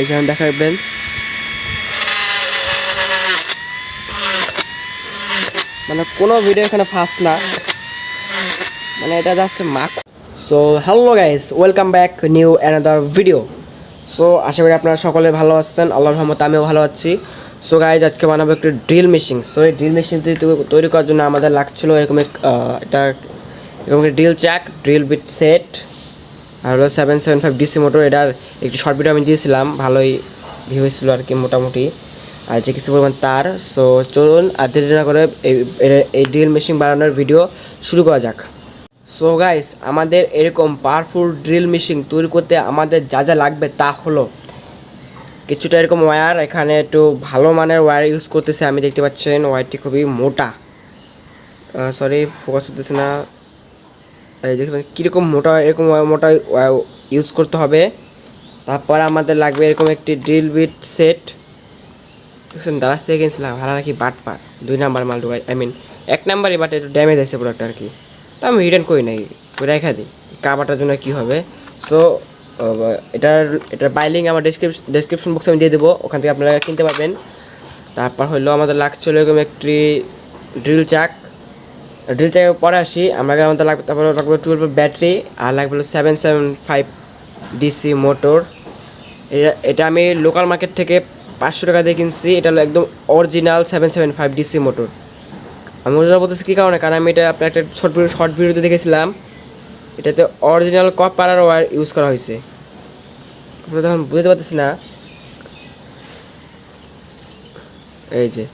এখানে দেখাবেন মানে কোনো ভিডিও এখানে ফাস্ট না, মানে এটা জাস্ট মাক। So hello guys, welcome back new another video. So আশা করি আপনারা সকলে ভালো আছেন, আল্লাহর রহমতে আমিও ভালো আছি। সো গাইজ আজকে বানাবো একটি ড্রিল মেশিন। সো এই ড্রিল মেশিনটি তৈরি করার জন্য আমাদের লাগছিলো এরকম এরকম drill chuck, drill bit set, আর হলো 775 ডিসি মোটর। এটার একটি শর্ট ভিডিও আমি দিয়েছিলাম, ভালোই ভিউ হয়েছিল আর কি মোটামুটি, আর যে কিছু পরিমাণ তার। সো চলুন আর দেরি না করে এই ড্রিল মেশিন বানানোর ভিডিও শুরু করা যাক। সো গাইস, আমাদের এরকম পাওয়ারফুল ড্রিল মেশিন তৈরি করতে আমাদের যা যা লাগবে তা হলো কিছুটা এরকম ওয়্যার। এখানে একটু ভালো মানের ওয়্যার ইউজ করতেছে, আমি দেখতে পাচ্ছেন ওয়্যারটি খুবই মোটা। সরি, ফোকাস হতেছে না। দেখবেন কীরকম মোটা, এরকম মোটা ইউজ করতে হবে। তারপর আমাদের লাগবে এরকম একটি ড্রিল বিট সেট। দেখছেন দাঁড়াস থেকে কিনছিলাম, ভালো নাকি বাট পার 2 নাম্বার মাল ঢুকাই, আই মিন 1 নাম্বারই, বাট একটু ড্যামেজ আছে প্রোডাক্ট আর কি। তো আমি রিটার্ন করি নাই, রেখা দিই কাবাটার জন্য কী হবে। সো এটার বাইলিং আমার ডেসক্রিপশন বক্সে আমি দিয়ে দেবো, ওখান থেকে আপনারা কিনতে পারবেন। তারপর হলো আমাদের লাগছিল এরকম একটি ড্রিল চাক পরে আসি আমাদের লাগবে। তারপর লাগবে 12 ব্যাটারি, আর লাগবে 775 ডিসি মোটর। এটা আমি লোকাল মার্কেট থেকে 500 টাকা দিয়ে কিনছি। এটা হলো একদম অরিজিনাল 775 ডিসি মোটর। আমি অরিজিনাল বলতেছি কী কারণে, কারণ আমি এটা আপনার একটা শর্ট ভিডিওতে দেখেছিলাম, এটাতে অরিজিনাল কপার আর ওয়্যার ইউজ করা হয়েছে। তখন বুঝতে পারতেছি না, এই যে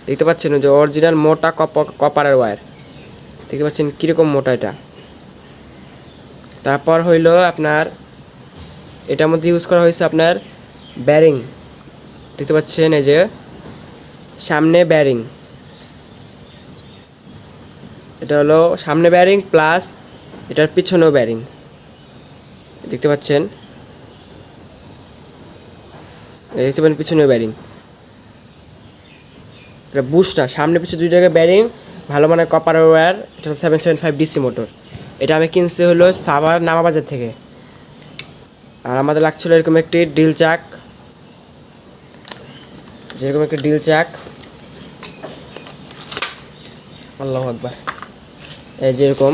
দেখতে পাচ্ছেন যে অরিজিনাল মোটা কপারের ওয়্যার, দেখতে পাচ্ছেন কীরকম মোটা এটা। তারপর হইলো আপনার এটার মধ্যে ইউজ করা হয়েছে আপনার ব্যারিং, দেখতে পাচ্ছেন এই যে সামনে ব্যারিং, এটা হলো সামনে ব্যারিং প্লাস এটার পিছনেও ব্যারিং, দেখতে পাচ্ছেন পিছনেও ব্যারিং। এটা বুস্ট না, সামনে পিছনে 2 জায়গায় ব্যারিং, ভালো মানের কপার ওয়্যার। এটা 775 ডিসি মোটর। এটা আমি কিনছি হলো সাভার নামাবাজার থেকে। আর আমাদের লাগছিল এরকম একটি ড্রিল চাক, যেরকম একটি ড্রিল চাক, আল্লাহু আকবার, এই যেরকম।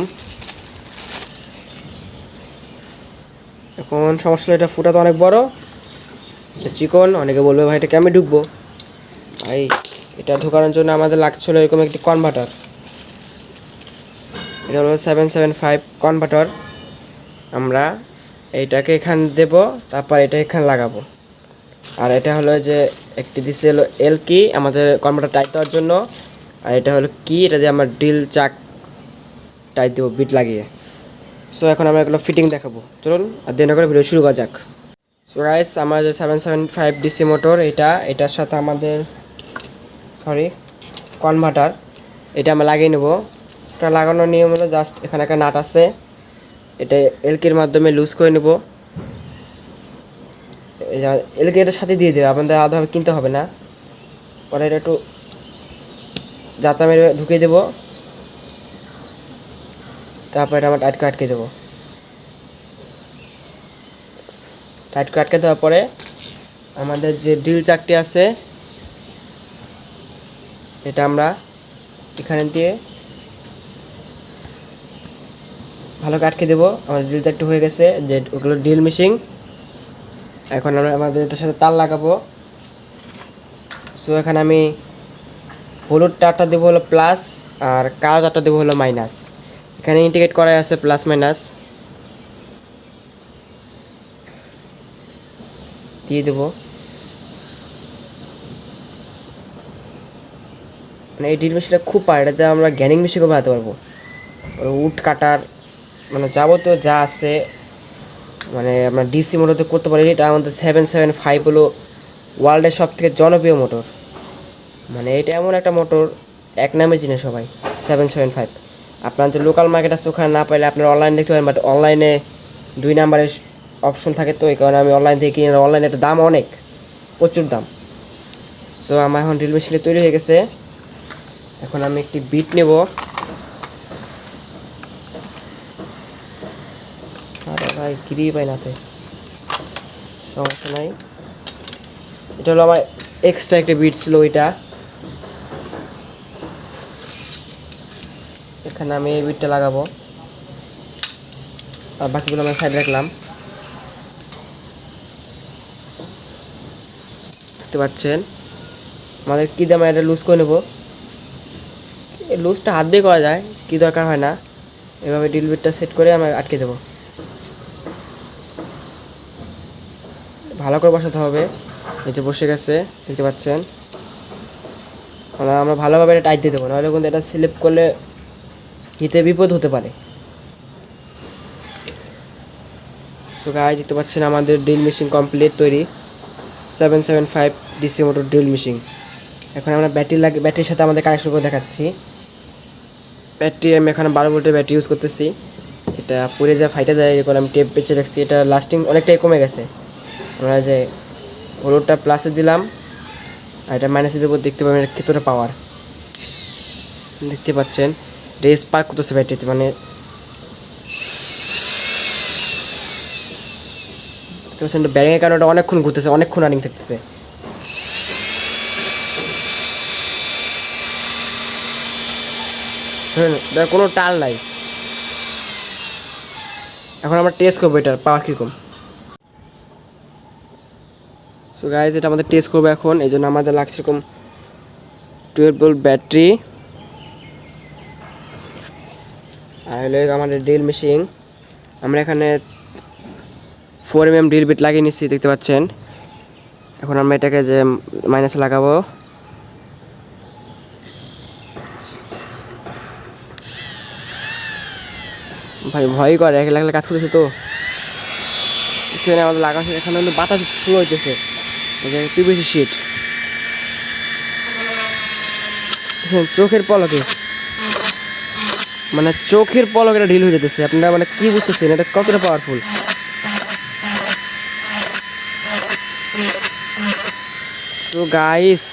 এখন সমস্যা হলো এটা ফুটা তো অনেক বড়, এটা চিকন। অনেকে বলবে ভাই এটা কেমন ঢুকবো, ভাই এটা ঢোকানোর জন্য আমাদের লাগছিল এরকম একটি কনভার্টার। এটা হলো 775 কনভার্টার। আমরা এইটাকে এখানে দেব, তারপর এটা এখানে লাগাবো। আর এটা হলো যে একটি দিচ্ছে হলো এল কি আমাদের কনভার্টার টাইট দেওয়ার জন্য, আর এটা হলো কি, এটা দিয়ে আমরা ড্রিল চাক টাইট দেবো বিট লাগিয়ে। সো এখন আমরা এগুলো ফিটিং দেখাবো, চলুন আর দেরি না করে ভিডিও শুরু করা যাক। সো গাইস, আমার যে 775 ডিসি মোটর, এটার সাথে আমাদের কনভার্টার, এটা আমরা লাগিয়ে নেব। এটা লাগানোর নিয়ম হলো জাস্ট এখানে একটা নাট আছে, এটা এলকির মাধ্যমে লুজ করে নেব। এলকি এটার সাথে দিয়ে দেবে, আপনাদের আলাদাভাবে কিনতে হবে না। পরে এটা একটু জাতা মেরে ঢুকিয়ে দেবো, তারপর এটা আমরা টাইট করে আটকে দেবো। টাইট করে আটকে দেওয়ার পরে আমাদের যে ড্রিল চাকটি আছে, এটা আমরা এখানে দিয়ে ভালো করে আটকে দেবো। আমাদের ড্রিল চাকটি হয়ে গেছে, যে ওগুলো ড্রিল মেশিন। এখন আমরা আমাদের এটার সাথে তার লাগাবো। সো এখানে আমি হলুদ তারটা দেবো হলো প্লাস, আর কালো তারটা দেবো হলো মাইনাস। এখানে ইন্ডিকেট করা আছে প্লাস মাইনাস দিয়ে দেবো। মানে এই ড্রিল মেশিনটা খুব পারে, এটাতে আমরা গ্যানিং মেশিনও বানাতে পারবো, উড কাটার, মানে যাবতীয় যা আছে, মানে আমরা ডিসি মোটরতে করতে পারি। এটা আমাদের 775 হলো ওয়ার্ল্ডের সব থেকে জনপ্রিয় মোটর। মানে এটা এমন একটা মোটর, এক নামে চিনে সবাই, 775। আপনার যে লোকাল মার্কেট আছে ওখানে না পাইলে আপনারা অনলাইন দেখতে পারেন, বাট অনলাইনে 2 নাম্বারের অপশন থাকে, তো এই কারণে আমি অনলাইন থেকে কিনে। অনলাইনে একটা দাম অনেক, প্রচুর দাম। সো আমার এখন ড্রিল মেশিনটা তৈরি হয়ে গেছে। এখন আমি একটি বিট নেব, আরে ভাই গিরি পাই নাতে, সমস্যা নাই। এটা হলো আমার এক্সট্রা একটা বিট ছিল ওইটা। এখানে আমি এই বিটটা লাগাবো, আর বাকিগুলো আমি সাইড রাখলাম। দেখতে পাচ্ছেন আমাদের কী দামে এটা লুজ করে নেবো। এই লুজটা হাত দিয়ে করা যায়, কি দরকার হয় না। এভাবে ড্রিল বিটটা সেট করে আমি আটকে দেবো। ভালো করে বসাতে হবে। এই যে বসে গেছে দেখতে পাচ্ছেন। আমরা ভালোভাবে এটা টাইট দিয়ে দেবো, নাহলে কিন্তু এটা স্লিপ করলে হিতে বিপদ হতে পারে। তো গাইস দেখতে পাচ্ছেন আমাদের ড্রিল মেশিন কমপ্লিট তৈরি। 775 ডিসি মোটর ড্রিল মেশিন। এখন আমরা ব্যাটারির সাথে আমাদের কানেকশন করে দেখাচ্ছি। ব্যাটারি আমি এখানে 12 ভোল্টের ব্যাটারি ইউজ করতেছি। এটা পুড়ে যায়, ফাইটে যায়, এরকম আমি টেপ পেঁচে রাখছি। এটা লাস্টিং অনেকটাই কমে গেছে। আমরা যে হলুদটা প্লাসে দিলাম আর এটা মাইনাসে দেবো, দেখতে পাবেন এটা কতটা পাওয়ার। দেখতে পাচ্ছেন রেস পার্ক করতেছে ব্যাটারিতে, মানে ব্যারিংয়ের কারণে ওটা অনেকক্ষণ ঘুরতেছে, অনেকক্ষণ রানিং থাকতেছে। হ্যাঁ, কোনো টাল নাই। এখন আমরা টেস্ট করবো এটার পাওয়ার কীরকম। সো গাইজ এটা আমাদের টেস্ট করবো এখন। এই জন্য আমাদের লাগছে এরকম 12 ভোল্ট ব্যাটারি, আর হলো আমাদের ড্রিল মেশিন। আমরা এখানে 4 mm ড্রিল বিট লাগিয়ে নিচ্ছি, দেখতে পাচ্ছেন। এখন আমরা এটাকে যে মাইনাসে লাগাবো। ভাই ভয় করে, এক লাগলে কাজ করতেছে তো আমাদের লাগাচ্ছে। এখানে কিন্তু বাতাস ফ্লো হইতেছে, পিভিসি শিট চোখের পলকে, মানে চোখের পলকে এটা ঢিল হয়ে যেতেছে। আপনারা মানে কি বুঝতেছেন এটা কতটা পাওয়ারফুল। তো গাইস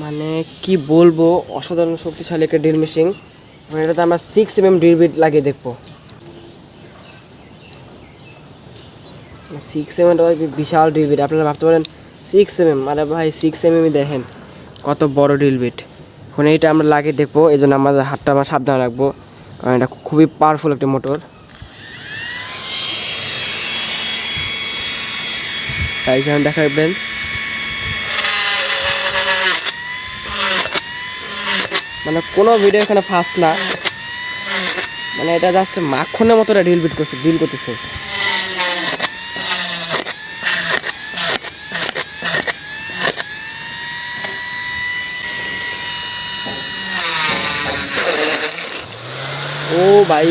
মানে কি বলবো, অসাধারণ শক্তিশালী একটা ড্রিল মেশিন। এটাতে আমরা 6 mm ড্রিল বিট লাগিয়ে দেখবো। 6 mm বিশাল ড্রিল বিট। আপনারা ভাবতে পারেন 6 mm, মানে ভাই 6 mm দেখেন কত বড় ড্রিল বিট। এখন এইটা আমরা লাগিয়ে দেখবো, এই জন্য আমাদের হাতটা আমরা সাবধানে রাখবো, কারণ এটা খুবই পাওয়ারফুল একটা মোটর। তাই এখানে দেখাবেন মানে কোনো ভিডিও এখানে ফাস্ট না, মানে এটা জাস্ট মাখনের মতো ড্রিল করতেছে। ও ভাই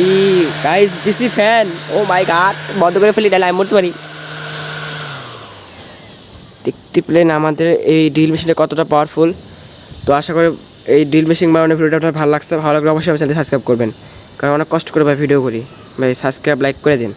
গাইস ডিসি ফ্যান, ও মাই গড, বন্ধ করে ফেলি, ডাইলে আমি মরতে পারি। দেখতে পেলেন আমাদের এই ড্রিল মেশিনটা কতটা পাওয়ারফুল। তো আশা করি এই ড্রিল মেশিন বানানোর ভিডিওটা আপনার ভালো লাগছে। ভালো লাগলে অবশ্যই আমার চ্যানেলটি সাবস্ক্রাইব করবেন, কারণ অনেক কষ্ট করে ভাই ভিডিও করি। ভাই সাবস্ক্রাইব লাইক করে দিন।